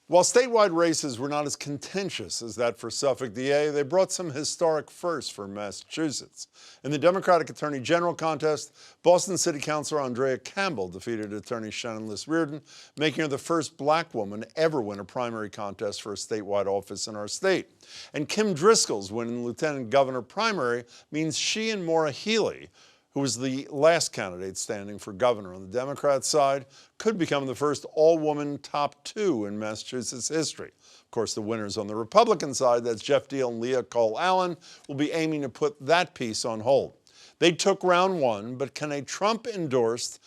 While statewide races were not as contentious as that for Suffolk D.A., they brought some historic firsts for Massachusetts. In the Democratic Attorney General contest, Boston City Councilor Andrea Campbell defeated Attorney Shannon Liss-Reardon, making her the first black woman to ever win a primary contest for a statewide office in our state. And Kim Driscoll's win in the Lieutenant Governor primary means she and Maura Healey, who was the last candidate standing for governor on the Democrat side, could become the first all-woman top two in Massachusetts history. Of course, the winners on the Republican side, that's Jeff Deal and Leah Cole Allen, will be aiming to put that piece on hold. They took round one, but can a Trump-endorsing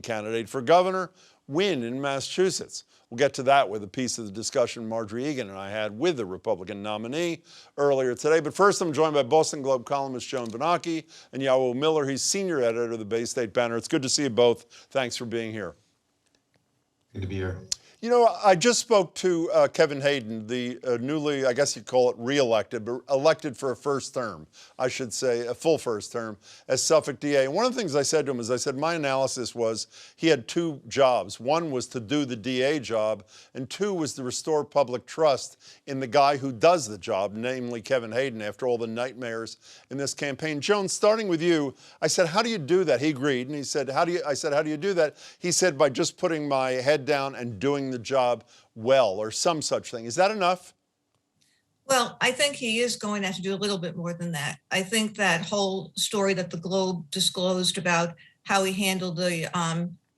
candidate for governor win in Massachusetts? We'll get to that with a piece of the discussion Marjorie Egan and I had with the Republican nominee earlier today. But first, I'm joined by Boston Globe columnist Joan and Yawu Miller. He's senior editor of the Bay State Banner. It's good to see you both. Thanks for being here. Good to be here. You know, I just spoke to Kevin Hayden, the newly, I guess you'd call it re-elected, but elected for a first term, I should say, a full first term as Suffolk D.A. And one of the things I said to him is, I said, my analysis was he had two jobs. One was to do the D.A. job, and two was to restore public trust in the guy who does the job, namely Kevin Hayden, after all the nightmares in this campaign. Joan, starting with you, I said, how do you do that? He agreed, and he said, I said, how do you do that? He said, by just putting my head down and doing the job well, or some such thing. Is that enough? Well, I think he is going to have to do a little bit more than that. I think that whole story that the Globe disclosed about how he handled the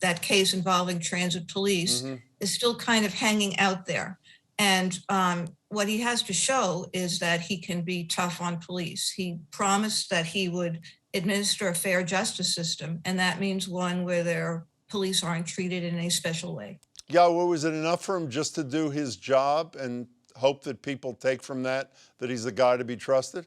that case involving transit police is still kind of hanging out there. And what he has to show is that he can be tough on police. He promised that he would administer a fair justice system, and that means one where their police aren't treated in a special way. Yeah, well, was it enough for him just to do his job and hope that people take from that he's the guy to be trusted?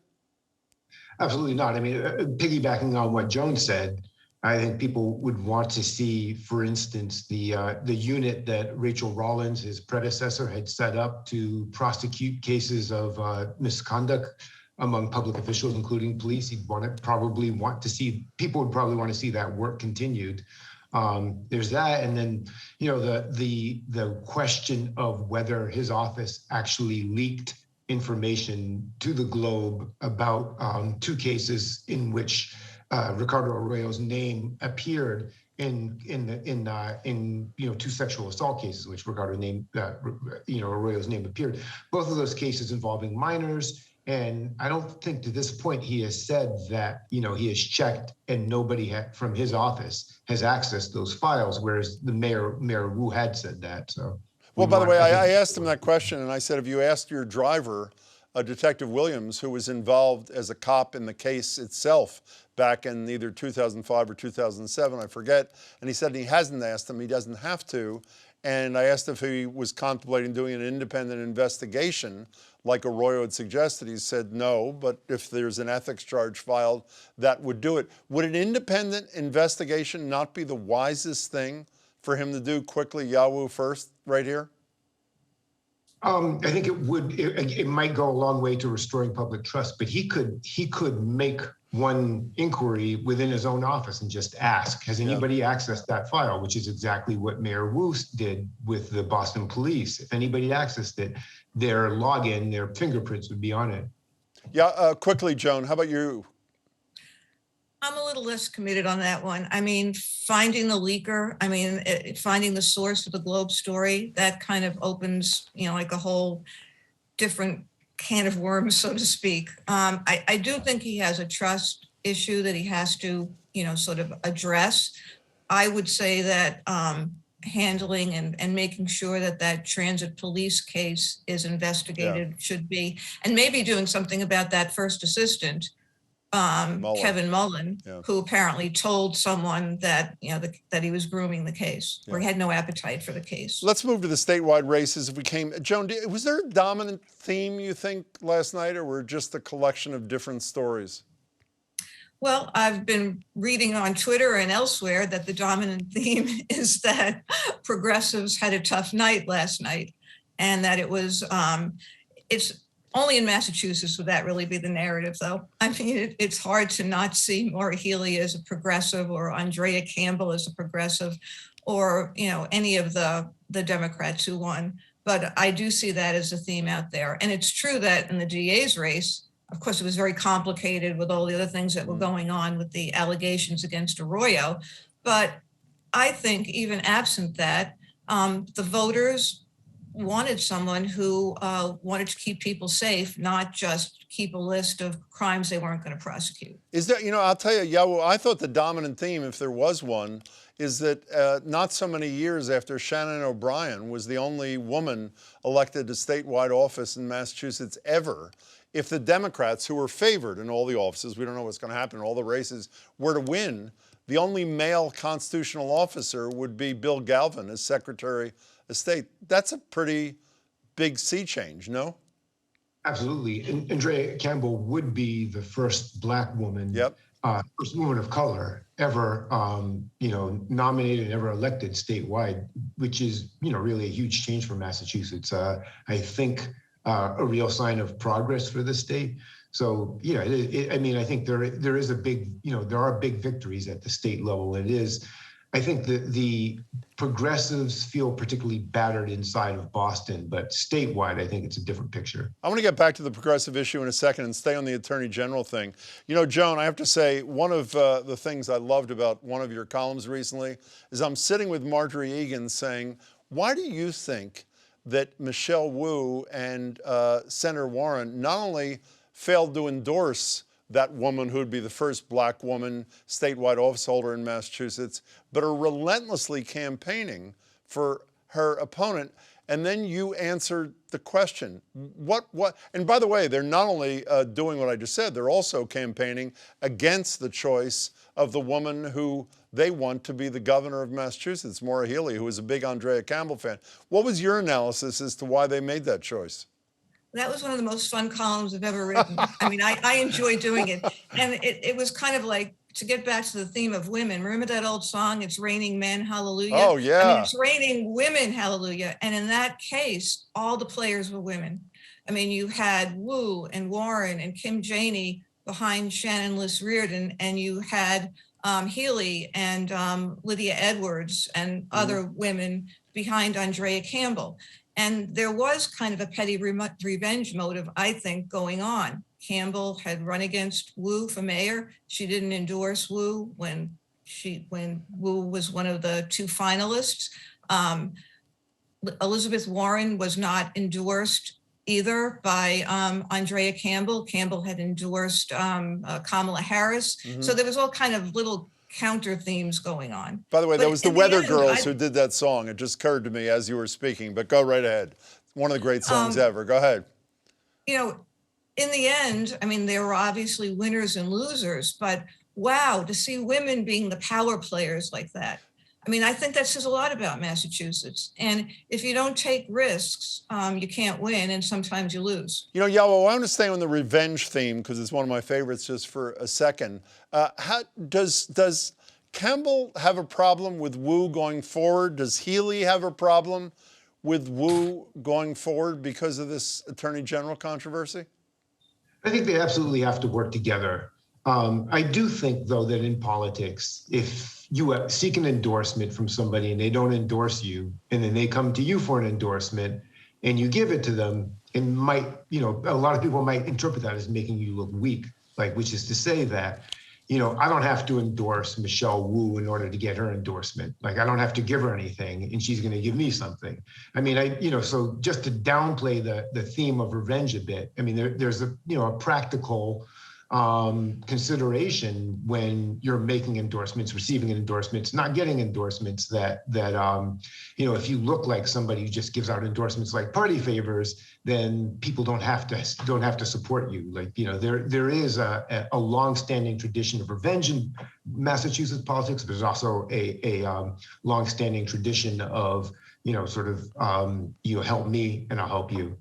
Absolutely not. I mean, piggybacking on what Joan said, I think people would want to see, for instance, the unit that Rachel Rollins, his predecessor, had set up to prosecute cases of misconduct among public officials, including police. People would probably want to see that work continued. There's that, and then the question of whether his office actually leaked information to the Globe about two cases in which Ricardo Arroyo's name appeared in two sexual assault cases, which Arroyo's name appeared. Both of those cases involving minors. And I don't think to this point he has said that, he has checked and nobody from his office has accessed those files, whereas the Mayor Wu had said that. So, well, by the way, I asked him that question, and I said, have you asked your driver, Detective Williams, who was involved as a cop in the case itself back in either 2005 or 2007, I forget, and he said he hasn't asked him, he doesn't have to. And I asked if he was contemplating doing an independent investigation like Arroyo had suggested. He said no, but if there's an ethics charge filed, that would do it. Would an independent investigation not be the wisest thing for him to do quickly? Yawu first, right here. I think it would. It might go a long way to restoring public trust, but he could make one inquiry within his own office and just ask, has anybody accessed that file? Which is exactly what Mayor Wu did with the Boston police. If anybody accessed it, their login, their fingerprints would be on it. Yeah, quickly, Joan, how about you? I'm a little less committed on that one. I mean, finding the leaker, finding the source of the Globe story, that kind of opens, like a whole different can of worms, so to speak. I do think he has a trust issue that he has to, sort of address. I would say that handling and making sure that transit police case is investigated should be, and maybe doing something about that first assistant, Kevin Mullen, who apparently told someone that that he was grooming the case, or he had no appetite for the case. Let's move to the statewide races. If we came, Joan, was there a dominant theme you think last night, or were it just a collection of different stories? Well, I've been reading on Twitter and elsewhere that the dominant theme is that progressives had a tough night last night, and that it was it's only in Massachusetts would that really be the narrative, though. I mean, it's hard to not see Maura Healey as a progressive, or Andrea Campbell as a progressive, or, any of the Democrats who won. But I do see that as a theme out there. And it's true that in the DA's race, of course, it was very complicated with all the other things that were going on with the allegations against Arroyo. But I think even absent that, the voters wanted someone who wanted to keep people safe, not just keep a list of crimes they weren't going to prosecute. Is there, I'll tell you, Yawu, I thought the dominant theme, if there was one, is that not so many years after Shannon O'Brien was the only woman elected to statewide office in Massachusetts ever, if the Democrats, who were favored in all the offices, we don't know what's going to happen in all the races, were to win, the only male constitutional officer would be Bill Galvin as Secretary of State. That's a pretty big sea change, no? Absolutely. And Andrea Campbell would be the first Black woman, first woman of color ever, nominated and ever elected statewide, which is, really a huge change for Massachusetts. I think a real sign of progress for the state. So, I think there is a big, there are big victories at the state level. It is, I think the progressives feel particularly battered inside of Boston, but statewide, I think it's a different picture. I want to get back to the progressive issue in a second and stay on the Attorney General thing. Joan, I have to say, one of the things I loved about one of your columns recently is I'm sitting with Marjorie Egan saying, why do you think that Michelle Wu and Senator Warren not only failed to endorse that woman who would be the first Black woman statewide office holder in Massachusetts, but are relentlessly campaigning for her opponent? And then you answered the question, what, and by the way, they're not only doing what I just said, they're also campaigning against the choice of the woman who they want to be the governor of Massachusetts, Maura Healey, who is a big Andrea Campbell fan. What was your analysis as to why they made that choice? That was one of the most fun columns I've ever written. I mean, I enjoy doing it. And it was kind of like, to get back to the theme of women, remember that old song, It's Raining Men, Hallelujah? Oh, yeah. I mean, it's raining women, hallelujah. And in that case, all the players were women. I mean, you had Wu and Warren and Kim Janey behind Shannon Liss Reardon, and you had Healey and Lydia Edwards and other women behind Andrea Campbell. And there was kind of a petty revenge motive, I think, going on. Campbell had run against Wu for mayor. She didn't endorse Wu when Wu was one of the two finalists. Elizabeth Warren was not endorsed either by Andrea Campbell. Campbell had endorsed Kamala Harris. So there was all kind of little counter themes going on. By the way, that was the Weather Girls who did that song. It just occurred to me as you were speaking, but go right ahead. One of the great songs ever. Go ahead. In the end, I mean, there were obviously winners and losers, but wow, to see women being the power players like that. I mean, I think that says a lot about Massachusetts. And if you don't take risks, you can't win, and sometimes you lose. Yawu, I want to stay on the revenge theme because it's one of my favorites just for a second. How does Campbell have a problem with Wu going forward? Does Healey have a problem with Wu going forward because of this Attorney General controversy? I think they absolutely have to work together. I do think, though, that in politics, if you seek an endorsement from somebody and they don't endorse you, and then they come to you for an endorsement and you give it to them, it might, a lot of people might interpret that as making you look weak, which is to say that, I don't have to endorse Michelle Wu in order to get her endorsement. I don't have to give her anything and she's going to give me something. I mean, so just to downplay the theme of revenge a bit, I mean, there's a practical consideration when you're making endorsements, receiving endorsements, not getting endorsements that if you look like somebody who just gives out endorsements like party favors, then people don't have to support you. There is a long-standing tradition of revenge in Massachusetts politics. There's also a long-standing tradition of you help me and I'll help you.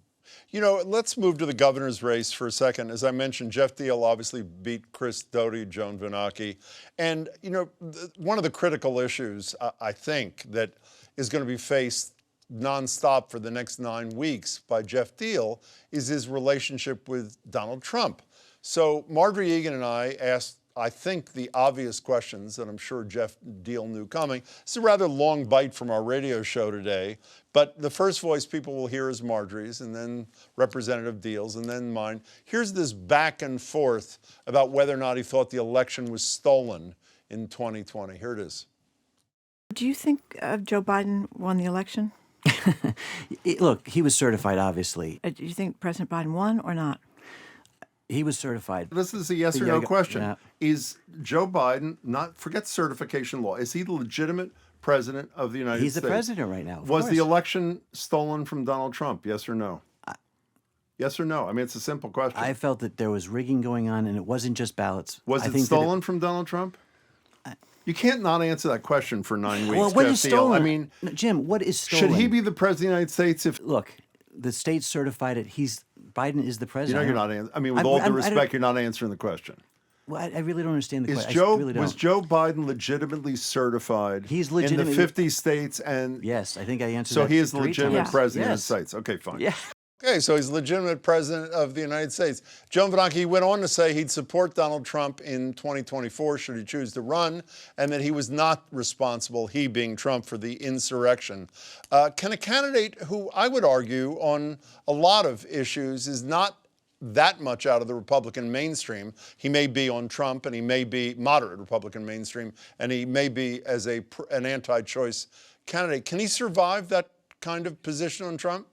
Let's move to the governor's race for a second. As I mentioned, Jeff Diehl obviously beat Chris Doty, Joan Vennochi. And, one of the critical issues, I think, that is going to be faced nonstop for the next 9 weeks by Jeff Diehl is his relationship with Donald Trump. So Marjorie Egan and I asked I think, the obvious questions that I'm sure Jeff Deal knew coming. It's a rather long bite from our radio show today, but the first voice people will hear is Marjorie's, and then Representative Deal's, and then mine. Here's this back and forth about whether or not he thought the election was stolen in 2020. Here it is. Do you think Joe Biden won the election? Look, he was certified, obviously. Do you think President Biden won or not? He was certified. This is a yes or no question. Is Joe Biden, forget certification law, is he the legitimate president of the United States? He's the president right now. Was the election stolen from Donald Trump? Yes or no? Yes or no? I mean, it's a simple question. I felt that there was rigging going on, and it wasn't just ballots. Was it stolen from Donald Trump? You can't not answer that question for 9 weeks. Well, what is stolen? I mean, no, Jim, what is stolen? Should he be the president of the United States if... Look, the state certified it. Biden is the president. You know you're not answering. I mean, with all due respect, you're not answering the question. Well, I really don't understand the question. Was Joe Biden legitimately certified He's legitimately, in the 50 states? And yes, I think I answered so that. So he is the legitimate president yes. of the United States. Okay, fine. Yeah. Okay, so he's legitimate president of the United States. Joan Vennochi went on to say he'd support Donald Trump in 2024 should he choose to run, and that he was not responsible, he being Trump, for the insurrection. Can a candidate who I would argue on a lot of issues is not that much out of the Republican mainstream, he may be on Trump and he may be moderate Republican mainstream, and he may be as an anti-choice candidate, can he survive that kind of position on Trump?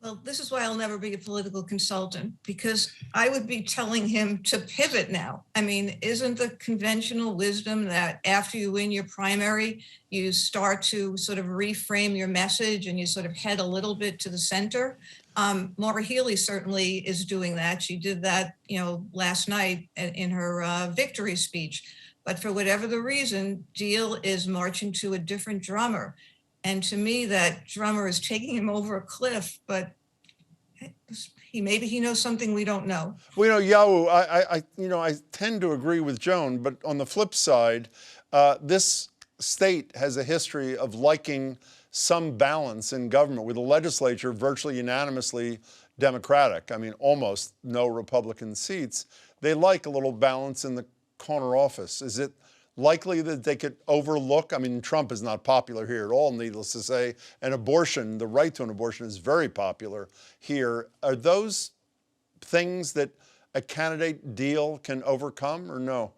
Well, this is why I'll never be a political consultant, because I would be telling him to pivot now. I mean, isn't the conventional wisdom that after you win your primary, you start to sort of reframe your message and you sort of head a little bit to the center? Maura Healey certainly is doing that. She did that, last night in her victory speech. But for whatever the reason, Deal is marching to a different drummer. And to me, that drummer is taking him over a cliff, but maybe he knows something we don't know. Well, Yawu, I tend to agree with Joan, but on the flip side, this state has a history of liking some balance in government, with the legislature virtually unanimously Democratic. I mean, almost no Republican seats. They like a little balance in the corner office. Is it likely that they could overlook? I mean, Trump is not popular here at all, needless to say, and abortion, the right to an abortion, is very popular here. Are those things that a candidate Deal can overcome, or no?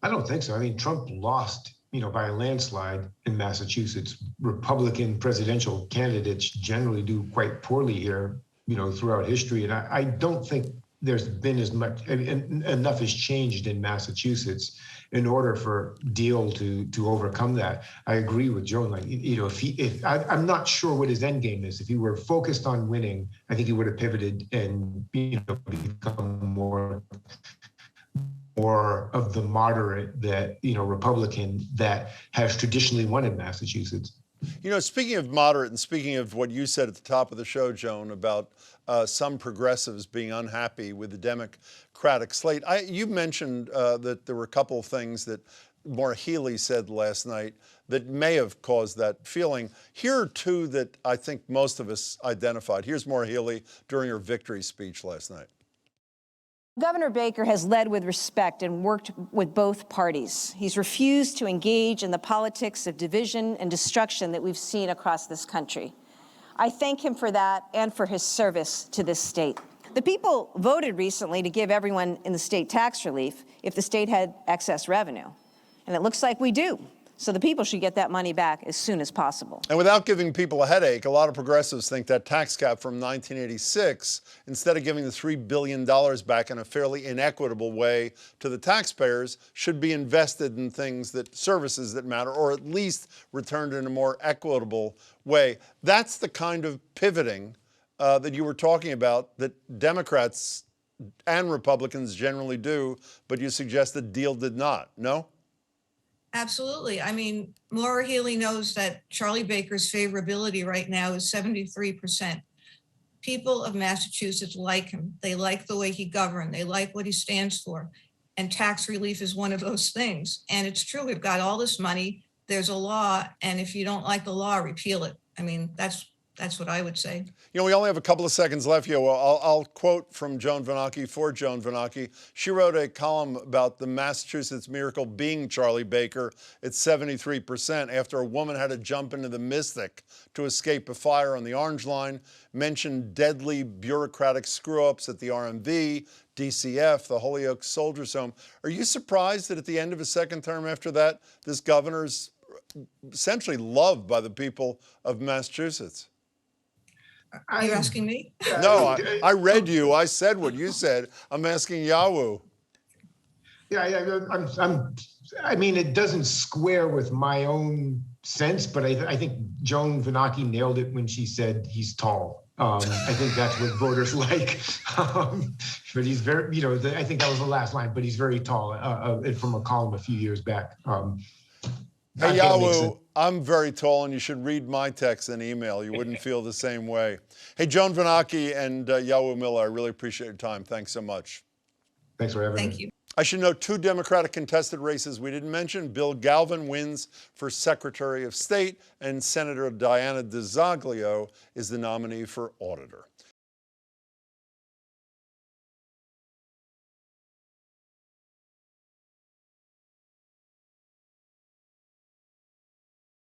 I don't think so. I mean, Trump lost, by a landslide in Massachusetts. Republican presidential candidates generally do quite poorly here, throughout history. And I don't think there's been as much, enough has changed in Massachusetts in order for Deal to overcome that. I agree with Joan. I'm not sure what his end game is. If he were focused on winning, I think he would have pivoted and become more of the moderate that Republican that has traditionally won in Massachusetts. Speaking of moderate, and speaking of what you said at the top of the show, Joan, about some progressives being unhappy with the Democratic slate, you mentioned that there were a couple of things that Maura Healey said last night that may have caused that feeling. Here are two that I think most of us identified. Here's Maura Healey during her victory speech last night. Governor Baker has led with respect and worked with both parties. He's refused to engage in the politics of division and destruction that we've seen across this country. I thank him for that and for his service to this state. The people voted recently to give everyone in the state tax relief if the state had excess revenue. And it looks like we do. So the people should get that money back as soon as possible. And without giving people a headache, a lot of progressives think that tax cap from 1986, instead of giving the $3 billion back in a fairly inequitable way to the taxpayers, should be invested in services that matter, or at least returned in a more equitable way. That's the kind of pivoting that you were talking about that Democrats and Republicans generally do, but you suggest that Deal did not, no? Absolutely. I mean, Maura Healey knows that Charlie Baker's favorability right now is 73%. People of Massachusetts like him. They like the way he governed. They like what he stands for. And tax relief is one of those things. And it's true, we've got all this money. There's a law. And if you don't like the law, repeal it. I mean, that's That's what I would say. You know, we only have a couple of seconds left here. Well, I'll quote from Joan Vennochi for Joan Vennochi. She wrote a column about the Massachusetts miracle being Charlie Baker at 73% after a woman had to jump into the Mystic to escape a fire on the Orange Line, mentioned deadly bureaucratic screw-ups at the RMV, DCF, the Holyoke Soldiers Home. Are you surprised that at the end of his second term after that, this governor's essentially loved by the people of Massachusetts? Are you asking me? No, I read you. I said what you said. I'm asking Yawu. I mean, it doesn't square with my own sense, but I think Joan Vennochi nailed it when she said he's tall. I think that's what voters like. But he's very, you know, I think that was the last line, but he's very tall from a column a few years back. Hey, Yawu, I'm very tall, and you should read my text and email. You wouldn't feel the same way. Hey, Joan Vennochi and Yawu Miller, I really appreciate your time. Thanks so much. Thanks for having me. Thank you. I should note 2 Democratic contested races we didn't mention. Bill Galvin wins for Secretary of State, and Senator Diana DiZoglio is the nominee for Auditor.